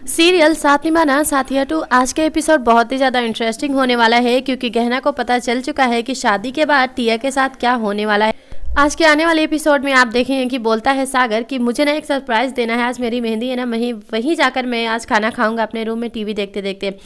Serial साथ निभाना साथिया 2 आज का एपिसोड बहुत ही ज़्यादा इंटरेस्टिंग होने वाला है, क्योंकि गहना को पता चल चुका है कि शादी के बाद टिया के साथ क्या होने वाला है। आज के आने वाले एपिसोड में आप देखेंगे कि बोलता है सागर कि मुझे ना एक सरप्राइज़ देना है, आज मेरी मेहंदी है ना, वहीं जाकर मैं आज खाना खाऊंगा अपने रूम में टीवी देखते देखते।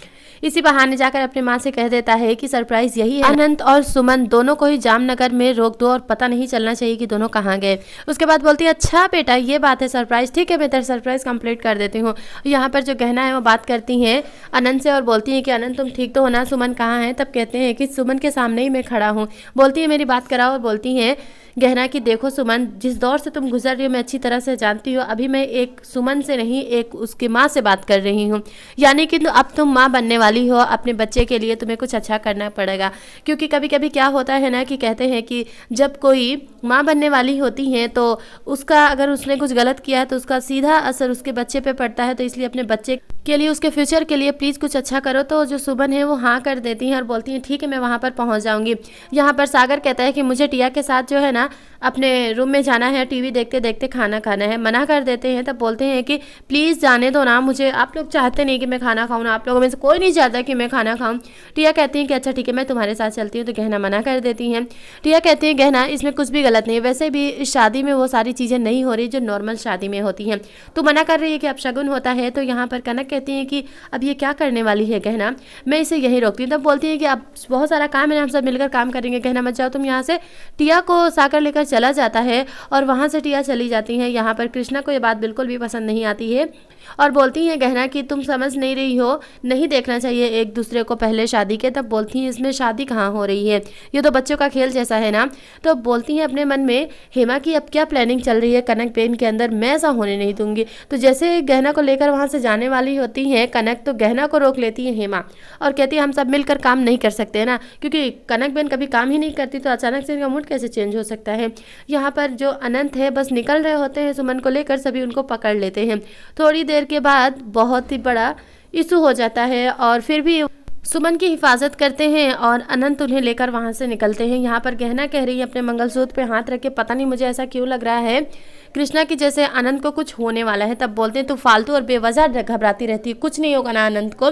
इसी बहाने जाकर अपने माँ से कह देता है कि सरप्राइज़ यही है, अनंत और सुमन दोनों को ही जामनगर में रोक दो और पता नहीं चलना चाहिए कि दोनों कहाँ गए। उसके बाद बोलती है अच्छा बेटा ये बात है सरप्राइज़, ठीक है मैं तेरा सरप्राइज़ कंप्लीट कर देती हूँ। यहाँ पर जो गहना है वो बात करती हैं अनंत से और बोलती हैं कि अनंत तुम ठीक तो हो ना, सुमन कहाँ है। तब कहते हैं कि सुमन के सामने ही मैं खड़ा हूँ। बोलती है मेरी बात कराओ, और बोलती हैं गहना कि देखो सुमन, जिस दौर से तुम गुजर रही हो मैं अच्छी तरह से जानती हो। अभी मैं एक सुमन से नहीं, एक उसकी माँ से बात कर रही हूँ, यानी कि अब तुम माँ बनने वाली हो। अपने बच्चे के लिए तुम्हें कुछ अच्छा करना पड़ेगा, क्योंकि कभी कभी क्या होता है ना कि कहते हैं कि जब कोई माँ बनने वाली होती है तो उसका अगर उसने कुछ गलत किया है तो उसका सीधा असर उसके बच्चे पे पड़ता है। तो इसलिए अपने बच्चे के लिए, उसके फ्यूचर के लिए प्लीज़ कुछ अच्छा करो। तो जो सुमन है वो हाँ कर देती हैं और बोलती हैं ठीक है मैं वहाँ पर पहुँच जाऊँगी। यहाँ पर सागर कहता है कि मुझे टिया के साथ जो है ना अपने रूम में जाना है, टीवी देखते देखते खाना खाना है। मना कर देते हैं। तब बोलते हैं कि प्लीज़ जाने दो ना मुझे, आप लोग चाहते नहीं कि मैं खाना खाऊँ ना, आप लोगों में से कोई नहीं चाहता कि मैं खाना खाऊँ। टिया कहती है कि अच्छा ठीक है मैं तुम्हारे साथ चलती हूँ। तो गहना मना कर देती हैं। टिया कहती है गहना इसमें कुछ भी गलत नहीं है, वैसे भी इस शादी में वो सारी चीज़ें नहीं हो रही जो नॉर्मल शादी में होती हैं। तो मना कर रही है कि अब शगुन होता है। तो यहाँ पर कनक कहती हैं कि अब ये क्या करने वाली है गहना, मैं इसे यहीं रोकती हूँ। तब बोलती है कि अब बहुत सारा काम है, हम सब मिलकर काम करेंगे, गहना मत जाओ तुम यहाँ से। टिया को सागर लेकर चला जाता है और वहाँ से टिया चली जाती है। यहाँ पर कृष्णा को ये बात बिल्कुल भी पसंद नहीं आती है और बोलती हैं गहना कि तुम समझ नहीं रही हो, नहीं देखना चाहिए एक दूसरे को पहले शादी के। तब बोलती हैं इसमें शादी कहाँ हो रही है, ये तो बच्चों का खेल जैसा है ना। तो बोलती हैं अपने मन में हेमा की अब क्या प्लानिंग चल रही है कनक बेन के अंदर, मैं ऐसा होने नहीं दूंगी। तो जैसे गहना को लेकर वहाँ से जाने वाली होती हैं कनक, तो गहना को रोक लेती है हेमा और कहती है हम सब मिलकर काम नहीं कर सकते ना, क्योंकि कनक बेन कभी काम ही नहीं करती तो अचानक से इनका मूड कैसे चेंज हो सकता है। यहाँ पर जो अनंत है बस निकल रहे होते हैं सुमन को लेकर, सभी उनको पकड़ लेते हैं। थोड़ी देर के बाद बहुत ही बड़ा इशू हो जाता है और फिर भी सुमन की हिफाजत करते हैं और अनंत उन्हें लेकर वहां से निकलते हैं। यहाँ पर गहना कह रही है अपने मंगलसूत्र पे हाथ रख के, पता नहीं मुझे ऐसा क्यों लग रहा है कृष्णा की जैसे अनंत को कुछ होने वाला है। तब बोलते हैं तू फालतू और बेवजह घबराती रहती है, कुछ नहीं होगा ना अनंत को।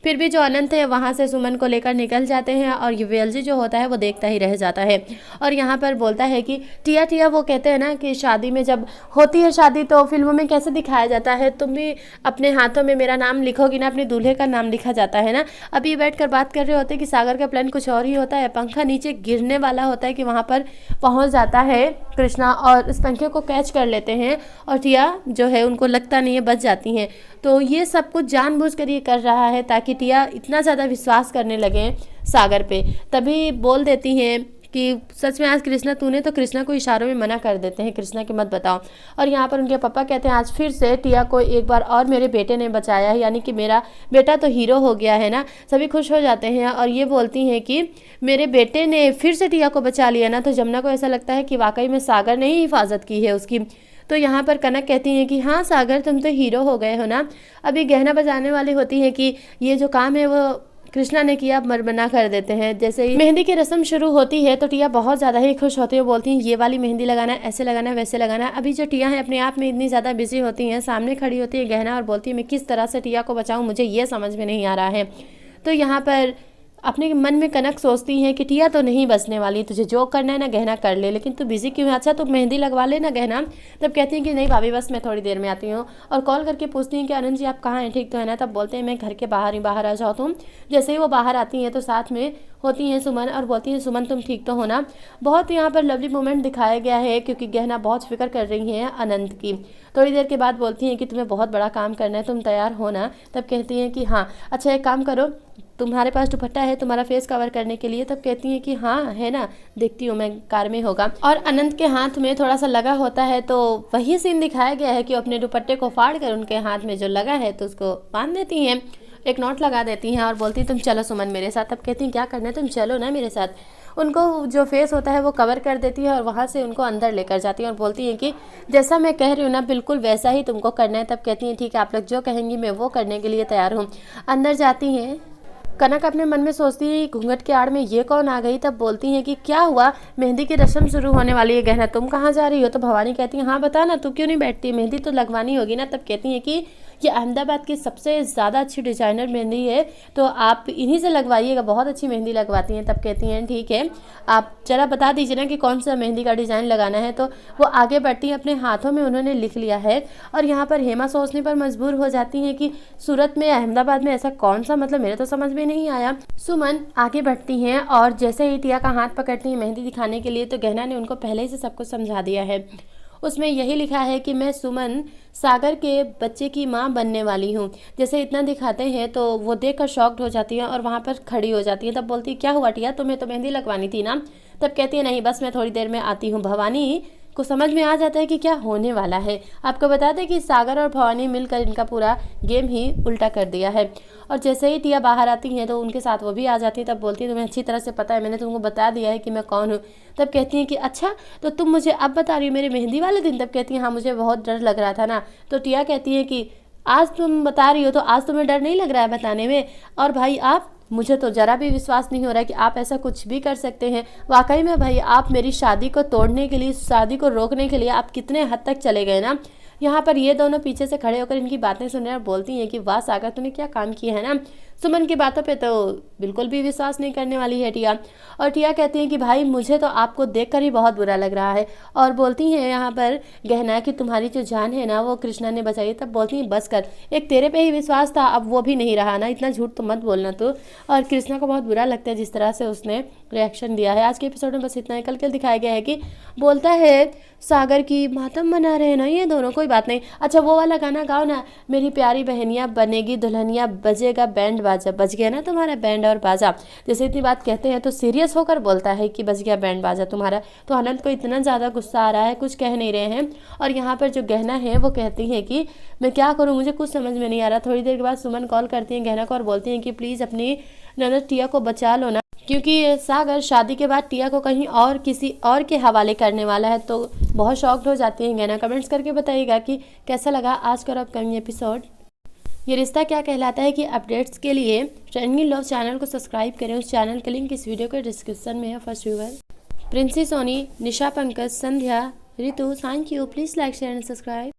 फिर भी जो अनंत है वहाँ से सुमन को लेकर निकल जाते हैं और युवेलजी जो होता है वो देखता ही रह जाता है। और यहाँ पर बोलता है कि टिया टिया, वो कहते हैं ना कि शादी में जब होती है शादी तो फिल्मों में कैसे दिखाया जाता है, तुम भी अपने हाथों में मेरा नाम लिखोगी ना, अपने दूल्हे का नाम लिखा जाता है ना। अभी बैठकर बात कर रहे होते हैं कि सागर का प्लान कुछ और ही होता है, पंखा नीचे गिरने वाला होता है कि वहाँ पर पहुँच जाता है कृष्णा और इस पंखे को कैच कर लेते हैं और टिया जो है उनको लगता नहीं है, बच जाती हैं। तो ये सब कुछ जानबूझकर ये कर रहा है ताकि टिया इतना ज़्यादा विश्वास करने लगे सागर पे। तभी बोल देती हैं कि सच में आज कृष्णा तूने, तो कृष्णा को इशारों में मना कर देते हैं कृष्णा के मत बताओ। और यहाँ पर उनके पापा कहते हैं आज फिर से टिया को एक बार और मेरे बेटे ने बचाया है, यानी कि मेरा बेटा तो हीरो हो गया है ना। सभी खुश हो जाते हैं और ये बोलती हैं कि मेरे बेटे ने फिर से टिया को बचा लिया ना। तो जमुना को ऐसा लगता है कि वाकई में सागर ने ही हिफाजत की है उसकी। तो यहाँ पर कनक कहती हैं कि हाँ सागर तुम तो हीरो हो गए हो ना। अभी गहना बजाने वाली होती है कि ये जो काम है वो कृष्णा ने किया, मना कर देते हैं। जैसे ही मेहंदी की रस्म शुरू होती है तो टिया बहुत ज़्यादा ही खुश होती है, बोलती हैं ये वाली मेहंदी लगाना, ऐसे लगाना, वैसे लगाना। अभी जो टिया है अपने आप में इतनी ज़्यादा बिजी होती हैं, सामने खड़ी होती है गहना और बोलती है मैं किस तरह से टिया को बचाऊँ, मुझे ये समझ में नहीं आ रहा है। तो यहाँ पर अपने मन में कनक सोचती हैं कि टिया तो नहीं बचने वाली, तुझे जो करना है ना गहना कर ले, लेकिन तू बिजी क्यों है, अच्छा तू मेहंदी लगवा ले ना गहना। तब कहती हैं कि नहीं भाभी बस मैं थोड़ी देर में आती हूँ और कॉल करके पूछती हैं कि आनंद जी आप कहाँ हैं, ठीक तो है ना। तब बोलते हैं मैं घर के बाहर ही, बाहर आ जाओ तुम। जैसे ही वो बाहर आती हैं तो साथ में होती हैं सुमन और बोलती हैं सुमन तुम ठीक तो हो ना। बहुत यहाँ पर लवली मोमेंट दिखाया गया है क्योंकि गहना बहुत फिक्र कर रही हैं अनंत की। थोड़ी देर के बाद बोलती हैं कि तुम्हें बहुत बड़ा काम करना है, तुम तैयार हो ना। तब कहती हैं कि हाँ। अच्छा एक काम करो, तुम्हारे पास दुपट्टा है तुम्हारा फेस कवर करने के लिए। तब कहती हैं कि हाँ है ना, देखती हूँ मैं कार में होगा। और अनंत के हाथ में थोड़ा सा लगा होता है तो वही सीन दिखाया गया है कि अपने दुपट्टे को फाड़ कर उनके हाथ में जो लगा है तो उसको बांध देती हैं, एक नोट लगा देती हैं और बोलती तुम चलो सुमन मेरे साथ। तब कहती हैं क्या करना है, तुम चलो ना मेरे साथ। उनको जो फेस होता है वो कवर कर देती है और वहाँ से उनको अंदर लेकर जाती हैं और बोलती हैं कि जैसा मैं कह रही हूँ ना बिल्कुल वैसा ही तुमको करना है। तब कहती हैं ठीक है आप लोग जो कहेंगी मैं वो करने के लिए तैयार हूँ। अंदर जाती हैं कनक अपने मन में सोचती है घूंघट के आड़ में ये कौन आ गई। तब बोलती हैं कि क्या हुआ, मेहंदी की रस्म शुरू होने वाली है, गहना तुम कहाँ जा रही हो। तो भवानी कहती है हाँ बता ना, तू क्यों नहीं बैठती, मेहंदी तो लगवानी होगी ना। तब कहती हैं कि ये अहमदाबाद की सबसे ज़्यादा अच्छी डिज़ाइनर मेहंदी है, तो आप इन्हीं से लगवाइएगा, बहुत अच्छी मेहंदी लगवाती हैं। तब कहती हैं ठीक है, आप ज़रा बता दीजिए ना कि कौन सा मेहंदी का डिज़ाइन लगाना है। तो वो आगे बढ़ती हैं, अपने हाथों में उन्होंने लिख लिया है। और यहाँ पर हेमा सोचने पर मजबूर हो जाती हैं कि सूरत में, अहमदाबाद में ऐसा कौन सा, मतलब मेरे तो समझ में नहीं आया। सुमन आगे बढ़ती हैं और जैसे ही टिया का हाथ पकड़ती हैं मेहंदी दिखाने के लिए, तो गहना ने उनको पहले ही से सब कुछ समझा दिया है। उसमें यही लिखा है कि मैं सुमन सागर के बच्चे की माँ बनने वाली हूँ। जैसे इतना दिखाते हैं तो वो देखकर शॉक्ड हो जाती हैं और वहाँ पर खड़ी हो जाती हैं। तब बोलती है क्या हुआ टिया, तुम्हें तो मेहंदी लगवानी थी ना। तब कहती है नहीं, बस मैं थोड़ी देर में आती हूँ। भवानी को समझ में आ जाता है कि क्या होने वाला है। आपको बता दें कि सागर और भवानी मिलकर इनका पूरा गेम ही उल्टा कर दिया है। और जैसे ही टिया बाहर आती हैं तो उनके साथ वो भी आ जाती है। तब बोलती है तुम्हें अच्छी तरह से पता है, मैंने तुमको बता दिया है कि मैं कौन हूँ। तब कहती हैं कि अच्छा, तो तुम मुझे अब बता रही हो मेरी मेहंदी वाले दिन। तब कहती हैं हाँ, मुझे बहुत डर लग रहा था ना। तो टिया कहती है कि आज तुम बता रही हो तो आज तुम्हें डर नहीं लग रहा है बताने में। और भाई आप, मुझे तो ज़रा भी विश्वास नहीं हो रहा है कि आप ऐसा कुछ भी कर सकते हैं। वाकई में भाई, आप मेरी शादी को तोड़ने के लिए, शादी को रोकने के लिए आप कितने हद तक चले गए ना। यहाँ पर ये दोनों पीछे से खड़े होकर इनकी बातें सुन रहे हैं और बोलती हैं कि वाह सागर, तूने क्या काम किया है ना। सुमन की बातों पे तो बिल्कुल भी विश्वास नहीं करने वाली है टिया। और टिया कहती हैं कि भाई मुझे तो आपको देखकर ही बहुत बुरा लग रहा है। और बोलती हैं यहाँ पर गहना कि तुम्हारी जो जान है ना वो कृष्णा ने बचाई। तब बोलती हैं बस कर, एक तेरे पे ही विश्वास था, अब वो भी नहीं रहा ना, इतना झूठ तो मत बोलना तू। और कृष्णा को बहुत बुरा लगता है जिस तरह से उसने रिएक्शन दिया है। आज के एपिसोड में बस इतना ही। कल दिखाया गया है कि बोलता है सागर की मातम मना रहे हैं ना ये दोनों, कोई बात नहीं। अच्छा वो वाला गाना गाओ ना, मेरी प्यारी बहनिया बनेगी दुल्हनिया, बजेगा बैंड बाजा। बज गया ना तुम्हारा बैंड और बाजा। जैसे इतनी बात कहते हैं तो सीरियस होकर बोलता है कि बज गया बैंड बाजा तुम्हारा। तो अनंत को इतना ज़्यादा गुस्सा आ रहा है, कुछ कह नहीं रहे हैं। और यहाँ पर जो गहना है वो कहती है कि मैं क्या करूँ, मुझे कुछ समझ में नहीं आ रहा। थोड़ी देर के बाद सुमन कॉल करती हैं गहना को और बोलती हैं कि प्लीज़ अपनी ननद टिया को बचा लो ना, क्योंकि सागर शादी के बाद टिया को कहीं और किसी और के हवाले करने वाला है। तो बहुत शॉक्ड हो जाती हैं गहना। कमेंट्स करके बताइएगा कि कैसा लगा आज का अपकमिंग एपिसोड। ये रिश्ता क्या कहलाता है कि अपडेट्स के लिए ट्रेंडिंग लव चैनल को सब्सक्राइब करें। उस चैनल का लिंक इस वीडियो के डिस्क्रिप्शन में है। First viewer Princy Soni, Nisha Pankaj, Sandhya, Ritu, thank you. Please like share and subscribe.